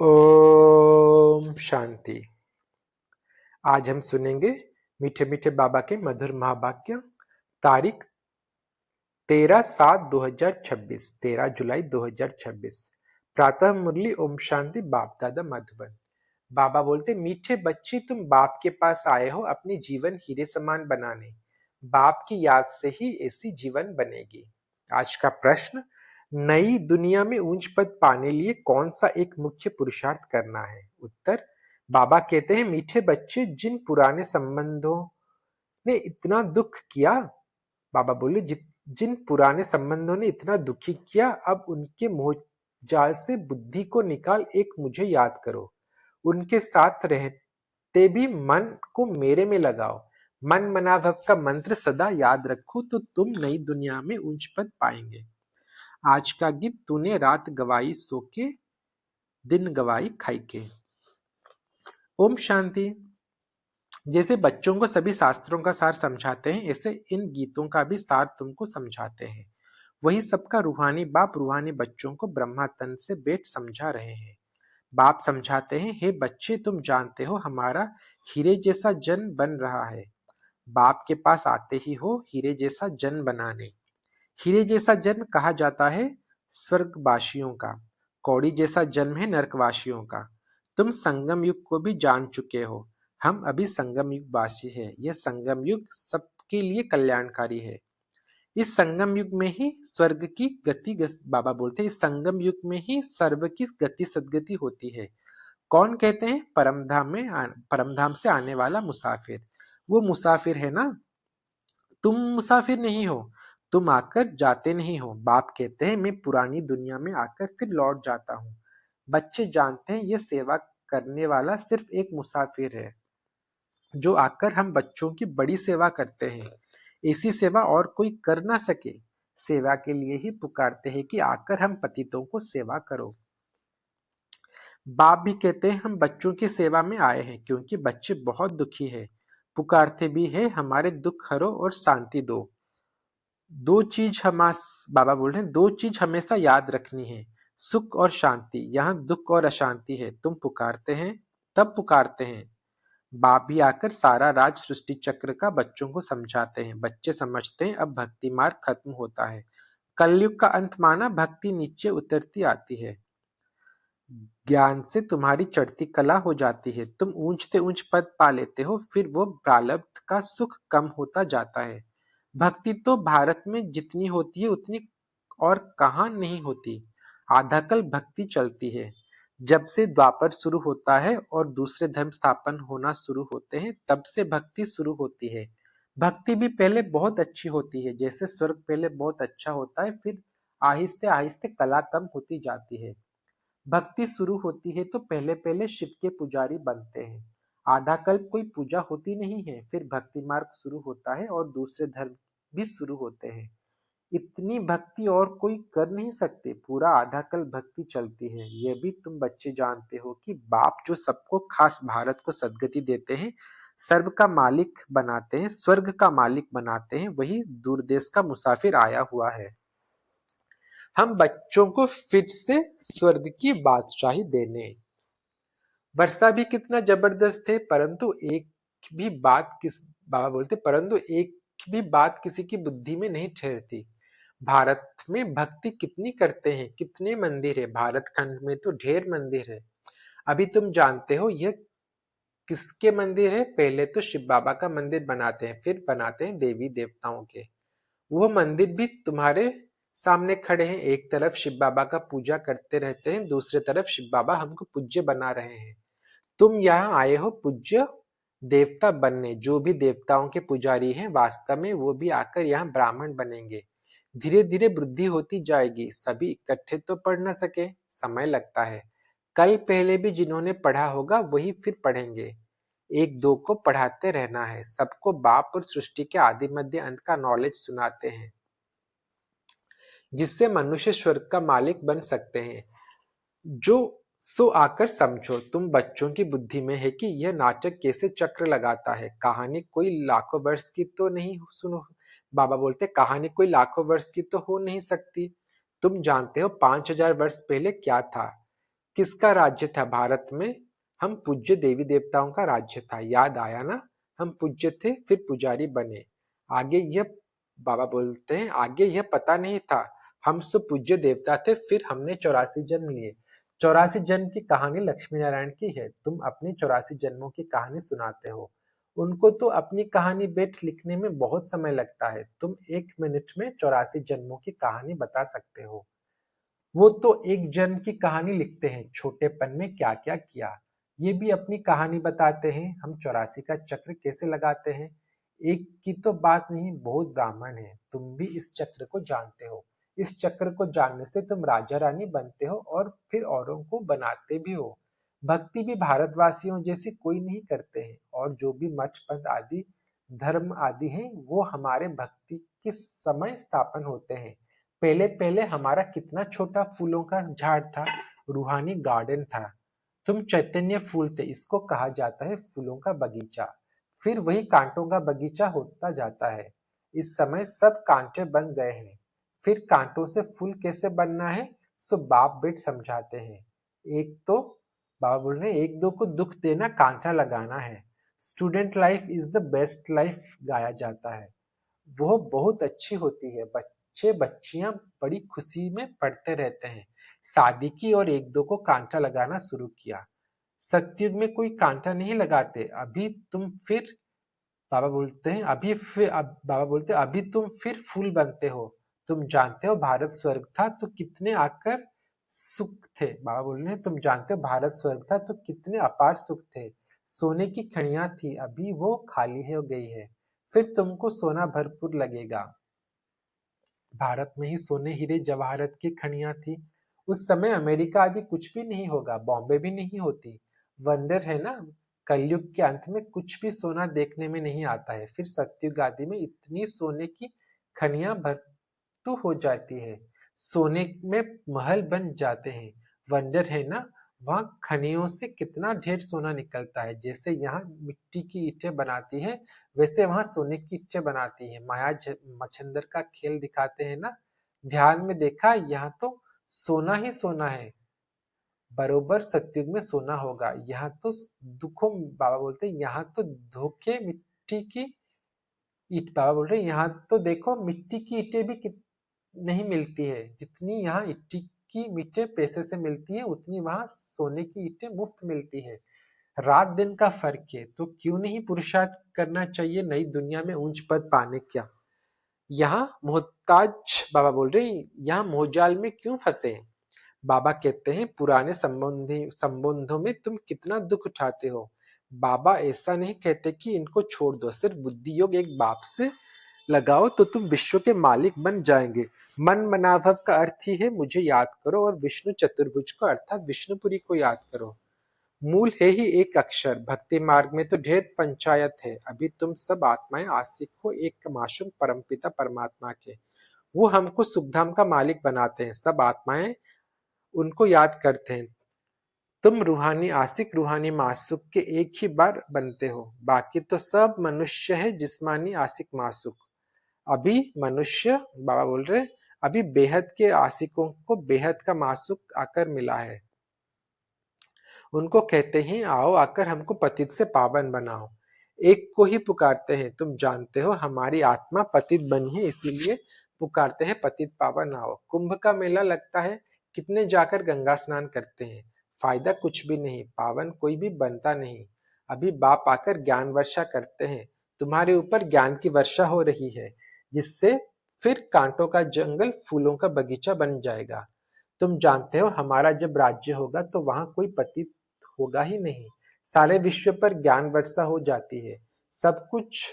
ओम शांति। आज हम सुनेंगे मीठे मीठे बाबा के मधुर महावाक्य। तारीख 13/7/2026, 13 जुलाई 2026। प्रातः मुरली ओम शांति। बाप दादा मधुबन। बाबा बोलते, मीठे बच्चे तुम बाप के पास आए हो अपनी जीवन हीरे समान बनाने। बाप की याद से ही ऐसी जीवन बनेगी। आज का प्रश्न, नई दुनिया में ऊंच पद पाने लिए कौन सा एक मुख्य पुरुषार्थ करना है? उत्तर, बाबा कहते हैं, मीठे बच्चे, जिन पुराने संबंधों ने इतना दुख किया, बाबा बोले, जिन पुराने संबंधों ने इतना दुखी किया, अब उनके मोह जाल से बुद्धि को निकाल एक मुझे याद करो। उनके साथ रहते भी मन को मेरे में लगाओ। मन मनाभव का मंत्र सदा याद रखो तो तुम नई दुनिया में ऊंच पद पाएंगे। आज का गीत, तूने रात गवाई सो के, दिन गवाई खाई के। ओम शांति। जैसे बच्चों को सभी शास्त्रों का सार समझाते हैं, ऐसे इन गीतों का भी सार तुमको समझाते हैं। वही सबका रूहानी बाप रूहानी बच्चों को ब्रह्मा तन से बेट समझा रहे हैं। बाप समझाते हैं, हे बच्चे, तुम जानते हो हमारा हीरे जैसा जन बन रहा है। बाप के पास आते ही हो हीरे जैसा जन बनाने। हीरे जैसा जन्म कहा जाता है स्वर्गवासियों का, कौड़ी जैसा जन्म है नरकवासियों का। तुम संगम युग को भी जान चुके हो, हम अभी संगम युग वासी है। यह संगम युग सबके लिए कल्याणकारी है। इस संगम युग में ही स्वर्ग की गति, बाबा बोलते हैं, इस संगम युग में ही सर्व की गति सदगति होती है। कौन कहते हैं? परमधाम से आने वाला मुसाफिर। वो मुसाफिर है ना, तुम मुसाफिर नहीं हो, तुम आकर जाते नहीं हो। बाप कहते हैं, मैं पुरानी दुनिया में आकर फिर लौट जाता हूँ। बच्चे जानते हैं ये सेवा करने वाला सिर्फ एक मुसाफिर है, जो आकर हम बच्चों की बड़ी सेवा करते हैं। ऐसी सेवा और कोई कर ना सके। सेवा के लिए ही पुकारते हैं कि आकर हम पतितों को सेवा करो। बाप भी कहते हैं, हम बच्चों की सेवा में आए हैं क्योंकि बच्चे बहुत दुखी है। पुकारते भी है, हमारे दुख हरो और शांति दो। दो चीज हम बाबा बोल रहे हैं, दो चीज हमेशा याद रखनी है, सुख और शांति। यहाँ दुख और अशांति है। तुम पुकारते हैं, तब पुकारते हैं। बाप भी आकर सारा राज सृष्टि चक्र का बच्चों को समझाते हैं। बच्चे समझते हैं अब भक्ति मार्ग खत्म होता है। कलयुग का अंत माना भक्ति नीचे उतरती आती है। ज्ञान से तुम्हारी चढ़ती कला हो जाती है। तुम ऊंचते ऊंच पद पा लेते हो, फिर वो प्रारब्ध का सुख कम होता जाता है। भक्ति तो भारत में जितनी होती है उतनी और कहाँ नहीं होती। आधा कल भक्ति चलती है। जब से द्वापर शुरू होता है और दूसरे धर्म स्थापन होना शुरू होते हैं, तब से भक्ति शुरू होती है। भक्ति भी पहले बहुत अच्छी होती है, जैसे स्वर्ग पहले बहुत अच्छा होता है, फिर आहिस्ते आहिस्ते कला कम होती जाती है। भक्ति शुरू होती है तो पहले पहले शिव के पुजारी बनते हैं। आधा कल्प कोई पूजा होती नहीं है, फिर भक्ति मार्ग शुरू होता है और दूसरे धर्म भी शुरू होते हैं। इतनी भक्ति और कोई कर नहीं सकते। पूरा आधा कल्प भक्ति चलती है। यह भी तुम बच्चे जानते हो कि बाप जो सबको, खास भारत को सदगति देते हैं, सर्व का मालिक बनाते हैं, स्वर्ग का मालिक बनाते हैं, वही दूरदेश का मुसाफिर आया हुआ है हम बच्चों को फिर से स्वर्ग की बादशाही देने। वर्षा भी कितना जबरदस्त है, परंतु एक भी बात किस बाबा बोलते, परंतु एक भी बात किसी की बुद्धि में नहीं ठहरती। भारत में भक्ति कितनी करते हैं, कितने मंदिर है। भारत खंड में तो ढेर मंदिर है। अभी तुम जानते हो यह किसके मंदिर है? पहले तो शिव बाबा का मंदिर बनाते हैं, फिर बनाते हैं देवी देवताओं के। वो मंदिर भी तुम्हारे सामने खड़े हैं। एक तरफ शिव बाबा का पूजा करते रहते हैं, दूसरे तरफ शिव बाबा हमको पूज्य बना रहे हैं। तुम यहाँ आए हो पूज्य देवता बनने। जो भी देवताओं के पुजारी हैं, वास्तव में वो भी आकर यहाँ ब्राह्मण बनेंगे। धीरे धीरे वृद्धि होती जाएगी। सभी इकट्ठे तो पढ़ न सके, समय लगता है। कल पहले भी जिन्होंने पढ़ा होगा वही फिर पढ़ेंगे। एक दो को पढ़ाते रहना है। सबको बाप और सृष्टि के आदि मध्य अंत का नॉलेज सुनाते हैं, जिससे मनुष्य स्वर्ग का मालिक बन सकते हैं। जो सो आकर समझो। तुम बच्चों की बुद्धि में है कि यह नाटक कैसे चक्र लगाता है। कहानी कोई लाखों वर्ष की तो नहीं, सुनो बाबा बोलते, कहानी कोई लाखों वर्ष की तो हो नहीं सकती। तुम जानते हो 5000 वर्ष पहले क्या था, किसका राज्य था भारत में? हम पूज्य देवी देवताओं का राज्य था, याद आया ना? हम पूज्य थे फिर पुजारी बने। आगे यह बाबा बोलते हैं, आगे यह पता नहीं था, हम सब पूज्य देवता थे फिर हमने 84 जन्म लिए। 84 जन्म की कहानी लक्ष्मी नारायण की है। तुम अपनी 84 जन्मों की कहानी सुनाते हो, उनको तो अपनी कहानी बेट लिखने में बहुत समय लगता है। तुम 1 मिनट में 84 जन्मों की कहानी बता सकते हो। वो तो एक जन्म की कहानी लिखते हैं, छोटेपन में क्या क्या किया। ये भी अपनी कहानी बताते हैं, हम 84 का चक्र कैसे लगाते हैं। एक की तो बात नहीं, बहुत ब्राह्मण है। तुम भी इस चक्र को जानते हो। इस चक्र को जानने से तुम राजा रानी बनते हो और फिर औरों को बनाते भी हो। भक्ति भी भारतवासियों जैसी कोई नहीं करते हैं, और जो भी मठ पंथ आदि धर्म आदि हैं वो हमारे भक्ति के समय स्थापन होते हैं। पहले पहले हमारा कितना छोटा फूलों का झाड़ था, रूहानी गार्डन था। तुम चैतन्य फूल थे, इसको कहा जाता है फूलों का बगीचा। फिर वही कांटों का बगीचा होता जाता है। इस समय सब कांटे बन गए हैं। फिर कांटों से फूल कैसे बनना है, सो बाप बेट समझाते हैं। एक तो बाबा बोल रहे हैं, एक दो को दुख देना कांटा लगाना है। Student life is the best life गाया जाता है। वो बहुत अच्छी होती है। बच्चे बच्चियां बड़ी खुशी में पढ़ते रहते हैं। शादी की और एक दो को कांटा लगाना शुरू किया। सतयुग में कोई कांटा नहीं लगाते। अभी तुम फिर बाबा बोलते हैं, बाबा बोलते हैं, अभी तुम फिर फूल बनते हो। तुम जानते हो भारत स्वर्ग था तो कितने आकर सुख थे। बाबा बोल रहे हैं, तुम जानते हो भारत स्वर्ग था तो कितने अपार सुख थे। सोने की खड़ियां थी, अभी वो खाली हो गई है। फिर तुमको सोना भरपूर लगेगा। भारत में ही सोने हीरे जवाहरत की खनियां थी। उस समय अमेरिका आदि कुछ भी नहीं होगा, बॉम्बे भी नहीं होती। वंडर है ना, कलयुग के अंत में कुछ भी सोना देखने में नहीं आता है। फिर सतयुग आदि में इतनी सोने की खनियां भरतू हो जाती है, सोने में महल बन जाते हैं। वंडर है ना, वहां खनियों से कितना ढेर सोना निकलता है। जैसे यहाँ मिट्टी की ईंटें बनाती है, वैसे वहां सोने की ईंटें बनाती है। मच्छंदर का खेल दिखाते हैं ना, ध्यान में देखा, यहाँ तो सोना ही सोना है। बरोबर सतयुग में सोना होगा। यहाँ तो दुखों, बाबा बोलते हैं, यहाँ तो धोखे मिट्टी की ईट। बाबा बोल रहे हैं, यहाँ तो देखो मिट्टी की ईंटें भी नहीं मिलती है। जितनी यहाँ ईंटी की ईंटें पैसे से मिलती है, उतनी वहां सोने की ईंटें मुफ्त मिलती है। रात दिन का फर्क है, तो क्यों नहीं पुरुषार्थ करना चाहिए नई दुनिया में ऊंच पद पाने का। यहाँ मोहताज, बाबा बोल रहे हैं, यहाँ मोहजाल में क्यों फंसे। बाबा कहते हैं, पुराने संबंधों में तुम कितना दुख उठाते हो। बाबा ऐसा नहीं कहते कि इनको छोड़ दो, सिर्फ बुद्धि योग एक बाप से लगाओ तो तुम विश्व के मालिक बन जाएंगे। मन मनाभव का अर्थ ही है मुझे याद करो, और विष्णु चतुर्भुज को अर्थात विष्णुपुरी को याद करो। मूल है ही एक अक्षर। भक्ति मार्ग में तो ढेर पंचायत है। अभी तुम सब आत्माएं आशिक हो एक मासूम परमपिता परमात्मा के। वो हमको सुखधाम का मालिक बनाते हैं। सब आत्माएं उनको याद करते हैं। तुम रूहानी आशिक रूहानी मासूक के एक ही बार बनते हो। बाकी तो सब मनुष्य है जिस्मानी आशिक मासूक। अभी मनुष्य, बाबा बोल रहे, अभी बेहद के आशिकों को बेहद का मासूक आकर मिला है। उनको कहते हैं, आओ आकर हमको पतित से पावन बनाओ। एक को ही पुकारते हैं। तुम जानते हो हमारी आत्मा पतित बनी है, इसीलिए पुकारते हैं पतित पावन आओ। कुंभ का मेला लगता है, कितने जाकर गंगा स्नान करते हैं, फायदा कुछ भी नहीं, पावन कोई भी बनता नहीं। अभी बाप आकर ज्ञान वर्षा करते हैं। तुम्हारे ऊपर ज्ञान की वर्षा हो रही है, जिससे फिर कांटों का जंगल फूलों का बगीचा बन जाएगा। तुम जानते हो हमारा जब राज्य होगा तो वहां कोई पतित होगा ही नहीं। सारे विश्व पर ज्ञान वर्षा हो जाती है, सब कुछ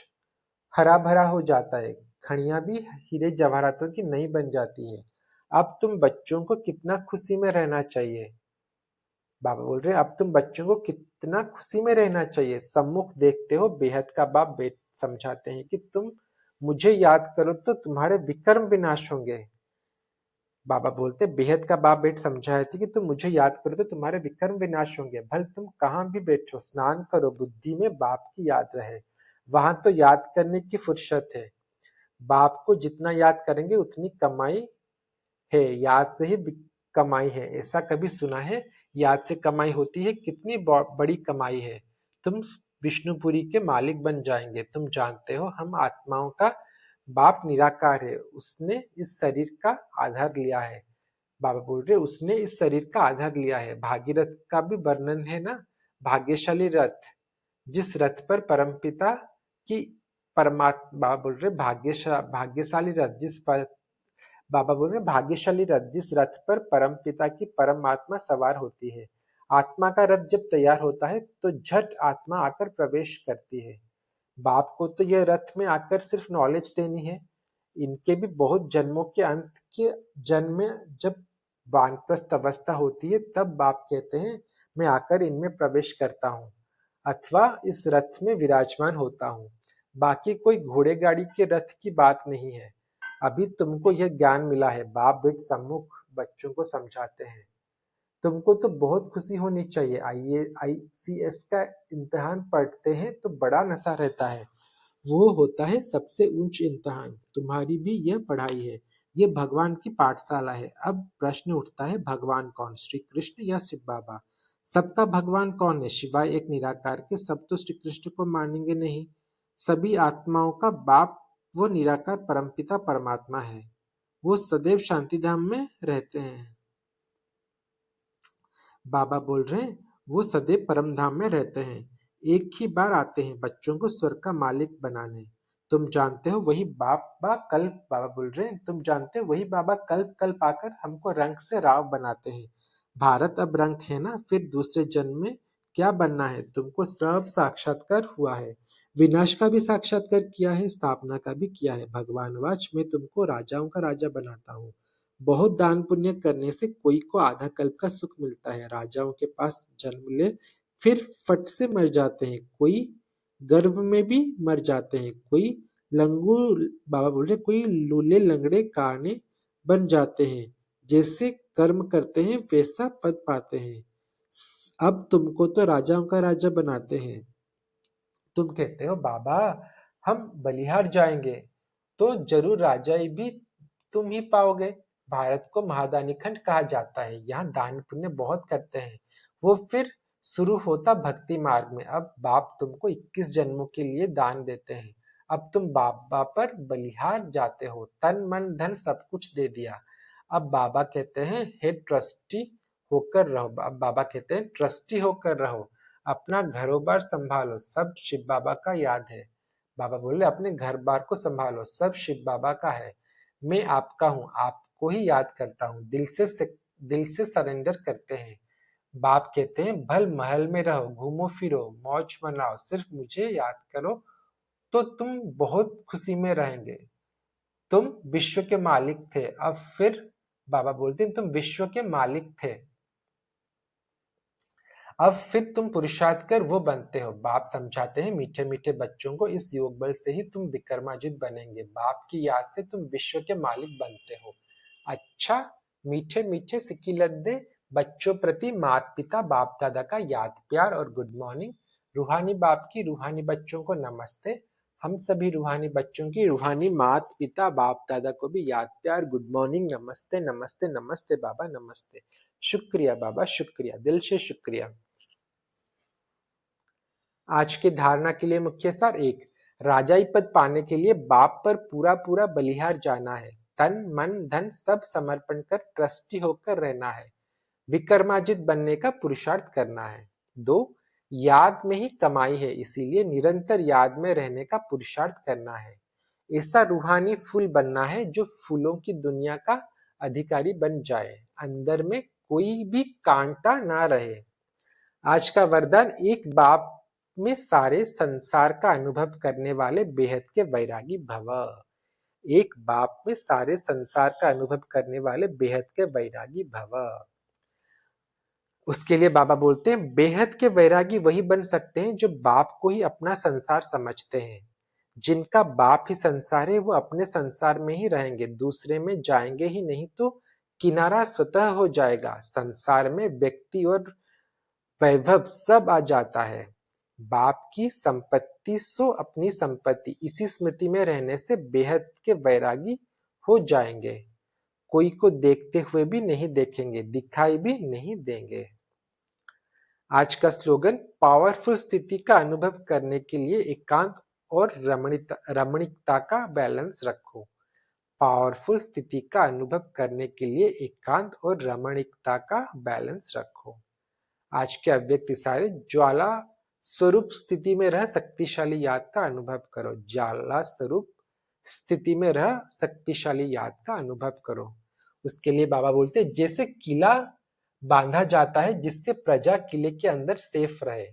हरा भरा हो जाता है। खड़ियां भी हीरे जवाहरातों की नई बन जाती है। अब तुम बच्चों को कितना खुशी में रहना चाहिए। बाबा बोल रहे हैं, अब तुम बच्चों को कितना खुशी में रहना चाहिए। सम्मुख देखते हो बेहद का बाप बेट समझाते हैं कि तुम मुझे याद करो तो तुम्हारे विकर्म विनाश होंगे। बाबा बोलते, बेहद का बाप बेट समझाए थे कि तुम मुझे याद करो तो तुम्हारे विकर्म विनाश होंगे। भल तुम कहाँ भी बैठो, स्नान करो, बुद्धि में बाप की याद रहे। वहां तो याद करने की फुर्सत है। बाप को जितना याद करेंगे उतनी कमाई है। याद से ही कमाई है, ऐसा कभी सुना है? याद से कमाई होती है, कितनी बड़ी कमाई है। तुम विष्णुपुरी के मालिक बन जाएंगे। तुम जानते हो हम आत्माओं का बाप निराकार है, उसने इस शरीर का आधार लिया है। बाबा बोल रहे उसने इस शरीर का आधार लिया है। भागीरथ का भी वर्णन है ना, भाग्यशाली रथ, जिस रथ पर परमपिता की परमात्मा, बाबा बोल रहे भाग्यशाली रथ जिस पर, बाबा बोल रहे भाग्यशाली रथ जिस रथ पर परमपिता की परमात्मा सवार होती है। आत्मा का रथ जब तैयार होता है तो झट आत्मा आकर प्रवेश करती है। बाप को तो यह रथ में आकर सिर्फ नॉलेज देनी है। इनके भी बहुत जन्मों के अंत के जन्म में जब वानप्रस्थ अवस्था होती है तब बाप कहते हैं मैं आकर इनमें प्रवेश करता हूँ अथवा इस रथ में विराजमान होता हूँ। बाकी कोई घोड़े गाड़ी के रथ की बात नहीं है। अभी तुमको यह ज्ञान मिला है। बाप बेट सम्मुख बच्चों को समझाते हैं। तुमको तो बहुत खुशी होनी चाहिए। ICS का इम्तिहान पढ़ते हैं तो बड़ा नशा रहता है। वो होता है सबसे ऊंच इम्तिहान। तुम्हारी भी यह पढ़ाई है। ये भगवान की पाठशाला है। अब प्रश्न उठता है, भगवान कौन, श्री कृष्ण या शिव बाबा? सबका भगवान कौन है सिवाय एक निराकार के? सब तो श्री कृष्ण को मानेंगे नहीं। सभी आत्माओं का बाप वो निराकार परमपिता परमात्मा है। वो सदैव शांतिधाम में रहते हैं। बाबा बोल रहे हैं वो सदैव परमधाम में रहते हैं। एक ही बार आते हैं बच्चों को स्वर्ग का मालिक बनाने। तुम जानते हो वही बाबा कल्प, बाबा बोल रहे हैं तुम जानते हो वही बाबा कल्प कल्प आकर हमको रंग से राव बनाते हैं। भारत अब रंग है ना, फिर दूसरे जन्म में क्या बनना है? तुमको सब साक्षात्कार हुआ है। विनाश का भी साक्षात्कार किया है, स्थापना का भी किया है। भगवान वाच मैं तुमको राजाओं का राजा बनाता हूँ। बहुत दान पुण्य करने से कोई को आधा कल्प का सुख मिलता है। राजाओं के पास जन्म ले फिर फट से मर जाते हैं, कोई गर्भ में भी मर जाते हैं, कोई लंगूर, बाबा बोल रहे कोई लूले लंगड़े काने बन जाते हैं। जैसे कर्म करते हैं वैसा पद पाते हैं। अब तुमको तो राजाओं का राजा बनाते हैं। तुम कहते हो बाबा हम बलिहार जाएंगे तो जरूर राजा भी तुम ही पाओगे। भारत को महादानी खंड कहा जाता है। यहाँ दान पुण्य बहुत करते हैं। वो फिर शुरू होता भक्ति मार्ग में। अब बाप तुमको 21 जन्मों के लिए दान देते हैं। अब तुम बाबा पर बलिहार जाते हो, तन मन धन सब कुछ दे दिया। अब बाबा कहते हैं हे ट्रस्टी होकर रहो। अब बाबा कहते हैं ट्रस्टी होकर रहो, अपना घरों बार संभालो, सब शिव बाबा का याद है। बाबा बोले अपने घर बार को संभालो, सब शिव बाबा का है। मैं आपका हूँ, आपको ही याद करता हूँ। दिल से सरेंडर करते हैं। बाप कहते हैं भल महल में रहो, घूमो फिरो, मौज मनाओ, सिर्फ मुझे याद करो तो तुम बहुत खुशी में रहेंगे। तुम विश्व के मालिक थे, अब फिर बाबा बोलते हैं तुम विश्व के मालिक थे, अब फिर तुम पुरुषार्थ कर वो बनते हो। बाप समझाते हैं मीठे मीठे बच्चों को, इस योग बल से ही तुम विक्रमाजित बनेंगे। बाप की याद से तुम विश्व के मालिक बनते हो। अच्छा, मीठे मीठे सिकिलद्दे बच्चों प्रति माता पिता बाप दादा का याद प्यार और गुड मॉर्निंग। रूहानी बाप की रूहानी बच्चों को नमस्ते। हम सभी रूहानी बच्चों की रूहानी माता पिता बाप दादा को भी याद प्यार गुड मॉर्निंग, नमस्ते नमस्ते नमस्ते बाबा नमस्ते। शुक्रिया बाबा, शुक्रिया, दिल से शुक्रिया। आज की धारणा के लिए मुख्य सार: 1. राजाई पद पाने के लिए बाप पर पूरा पूरा बलिहार जाना है। तन मन धन सब समर्पण कर ट्रस्टी होकर रहना है। विक्रमाजित बनने का पुरुषार्थ करना है। 2. याद में ही कमाई है, इसीलिए निरंतर याद में रहने का पुरुषार्थ करना है। ऐसा रूहानी फूल बनना है जो फूलों की दुनिया का अधिकारी बन जाए, अंदर में कोई भी कांटा ना रहे। आज का वरदान: एक बाप में सारे संसार का अनुभव करने वाले बेहद के वैरागी भव। एक बाप में सारे संसार का अनुभव करने वाले बेहद के वैरागी भव। उसके लिए बाबा बोलते हैं बेहद के वैरागी वही बन सकते हैं जो बाप को ही अपना संसार समझते हैं। जिनका बाप ही संसार है वो अपने संसार में ही रहेंगे, दूसरे में जाएंगे ही नहीं, तो किनारा स्वतः हो जाएगा। संसार में व्यक्ति और वैभव सब आ जाता है। बाप की संपत्ति सो अपनी संपत्ति, इसी स्मृति में रहने से बेहद के वैरागी हो जाएंगे। कोई को देखते हुए भी नहीं देखेंगे, दिखाई भी नहीं देंगे। आज का स्लोगन, पावरफुल स्थिति का अनुभव करने के लिए एकांत और रमणीकता का बैलेंस रखो। पावरफुल स्थिति का अनुभव करने के लिए एकांत और रमणीकता का बैलेंस रखो। आज के अव्यक्त इशारे, ज्वाला स्वरूप स्थिति में रह शक्तिशाली याद का अनुभव करो। ज्वाला स्वरूप स्थिति में रह शक्तिशाली याद का अनुभव करो। उसके लिए बाबा बोलते हैं, जैसे किला बांधा जाता है जिससे प्रजा किले के अंदर सेफ रहे,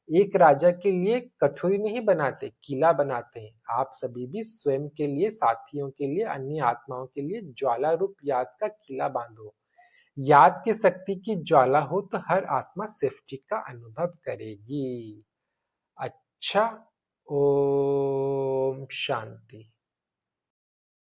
एक राजा के लिए कठोरी नहीं बनाते, किला बनाते हैं। आप सभी भी स्वयं के लिए, साथियों के लिए, अन्य आत्माओं के लिए ज्वाला रूप याद का किला बांधो। याद की शक्ति की ज्वाला हो तो हर आत्मा सेफ्टी का अनुभव करेगी। अच्छा, ओम शांति।